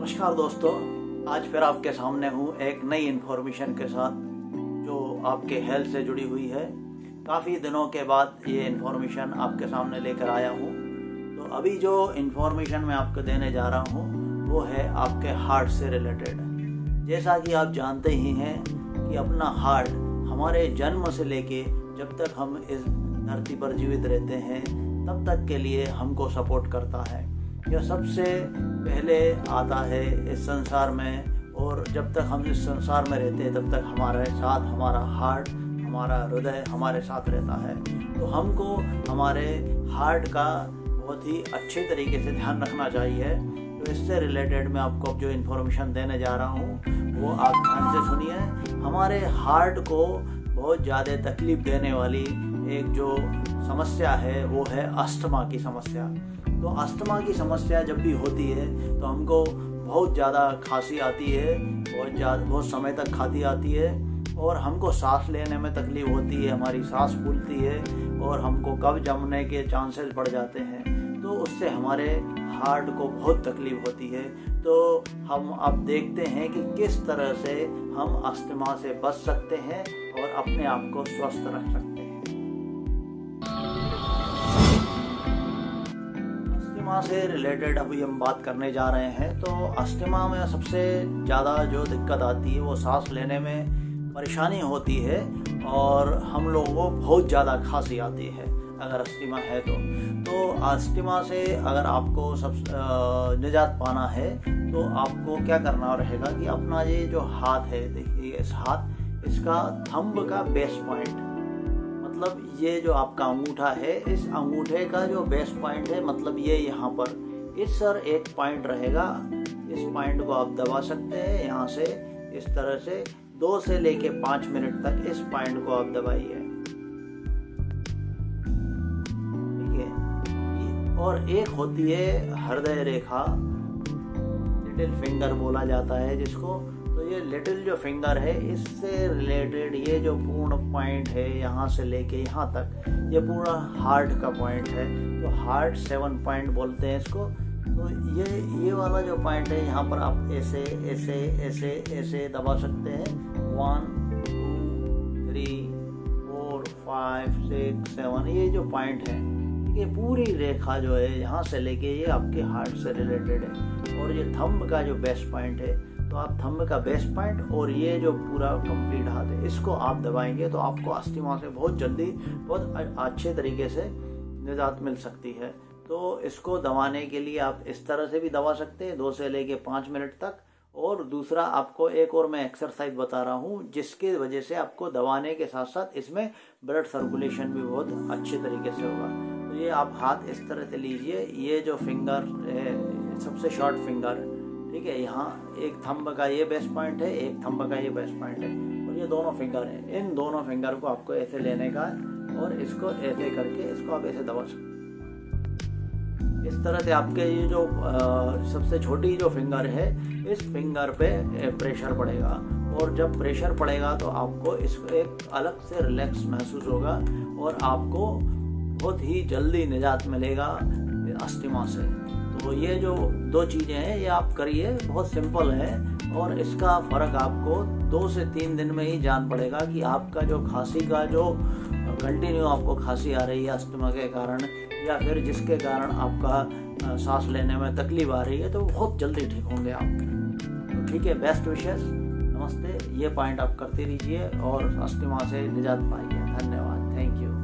नमस्कार दोस्तों, आज फिर आपके सामने हूँ एक नई इन्फॉर्मेशन के साथ जो आपके हेल्थ से जुड़ी हुई है। काफ़ी दिनों के बाद ये इन्फॉर्मेशन आपके सामने लेकर आया हूँ। तो अभी जो इन्फॉर्मेशन मैं आपको देने जा रहा हूँ वो है आपके हार्ट से रिलेटेड। जैसा कि आप जानते ही हैं कि अपना हार्ट हमारे जन्म से लेके जब तक हम इस धरती पर जीवित रहते हैं तब तक के लिए हमको सपोर्ट करता है। यह सबसे पहले आता है इस संसार में, और जब तक हम इस संसार में रहते हैं तब तक हमारे साथ हमारा हार्ट, हमारा हृदय हमारे साथ रहता है। तो हमको हमारे हार्ट का बहुत ही अच्छे तरीके से ध्यान रखना चाहिए। तो इससे रिलेटेड मैं आपको अब जो इन्फॉर्मेशन देने जा रहा हूँ वो आप ध्यान से सुनिए। हमारे हार्ट को बहुत ज़्यादा तकलीफ देने वाली एक जो समस्या है वो है अस्थमा की समस्या। तो अस्थमा की समस्या जब भी होती है तो हमको बहुत ज़्यादा खांसी आती है, बहुत समय तक खांसी आती है, और हमको सांस लेने में तकलीफ होती है, हमारी सांस फूलती है और हमको कब्ज जमने के चांसेस बढ़ जाते हैं। तो उससे हमारे हार्ट को बहुत तकलीफ होती है। तो हम अब देखते हैं कि किस तरह से हम अस्थमा से बच सकते हैं और अपने आप को स्वस्थ रख सकते हैं। अस्थमा से रिलेटेड अभी हम बात करने जा रहे हैं। तो अस्थमा में सबसे ज़्यादा जो दिक्कत आती है वो सांस लेने में परेशानी होती है, और हम लोगों को बहुत ज़्यादा खांसी आती है अगर अस्थमा है तो अस्थमा से अगर आपको निजात पाना है तो आपको क्या करना रहेगा कि अपना ये जो हाथ है, देखिए इस हाथ, इसका थंब का बेस पॉइंट, मतलब ये जो आपका अंगूठा है, इस अंगूठे का जो बेस पॉइंट है, मतलब ये यहाँ पर इस सर एक पॉइंट रहेगा। इस पॉइंट को आप दबा सकते हैं यहाँ से, इस तरह से 2 से लेके 5 मिनट तक इस पॉइंट को आप दबाइए, ठीक है। और एक होती है हृदय रेखा, लिटिल फिंगर बोला जाता है जिसको। तो ये लिटिल जो फिंगर है इससे रिलेटेड ये जो पूर्ण पॉइंट है यहाँ से लेके यहाँ तक, ये पूरा हार्ट का पॉइंट है। तो हार्ट 7 पॉइंट बोलते हैं इसको। तो ये वाला जो पॉइंट है यहाँ पर आप ऐसे ऐसे ऐसे ऐसे दबा सकते हैं। 1 2 3 4 5 6 7 ये जो पॉइंट है, ये पूरी रेखा जो है यहाँ से लेके ये आपके हार्ट से रिलेटेड है। और ये थंब का जो बेस पॉइंट है, तो आप थंब का बेस पॉइंट और ये जो पूरा कंप्लीट हाथ है, इसको आप दबाएंगे तो आपको अस्थमा से बहुत जल्दी, बहुत अच्छे तरीके से निजात मिल सकती है। तो इसको दबाने के लिए आप इस तरह से भी दबा सकते हैं 2 से लेके 5 मिनट तक। और दूसरा आपको एक और मैं एक्सरसाइज बता रहा हूँ जिसके वजह से आपको दबाने के साथ साथ इसमें ब्लड सर्कुलेशन भी बहुत अच्छे तरीके से होगा। तो ये आप हाथ इस तरह से लीजिए, ये जो फिंगर है सबसे शॉर्ट फिंगर, ठीक है, यहाँ एक थंब का ये बेस पॉइंट है, एक थंब का ये बेस पॉइंट है, और ये दोनों फिंगर है। इन दोनों फिंगर को आपको ऐसे लेने का है और इसको ऐसे करके इसको आप ऐसे दबा सकते। इस तरह से आपके ये जो सबसे छोटी जो फिंगर है, इस फिंगर पे प्रेशर पड़ेगा, और जब प्रेशर पड़ेगा तो आपको इसको एक अलग से रिलैक्स महसूस होगा और आपको बहुत ही जल्दी निजात मिलेगा अस्थमा से। तो ये जो 2 चीज़ें हैं ये आप करिए, बहुत सिंपल है, और इसका फ़र्क आपको 2 से 3 दिन में ही जान पड़ेगा कि आपका जो खांसी का जो कंटिन्यू आपको खांसी आ रही है अस्थमा के कारण, या फिर जिसके कारण आपका सांस लेने में तकलीफ आ रही है, तो बहुत जल्दी ठीक होंगे आप। तो ठीक है, बेस्ट विशेस, नमस्ते। ये पॉइंट आप करते रहिए और अस्थमा से निजात पाइए। धन्यवाद, थैंक यू।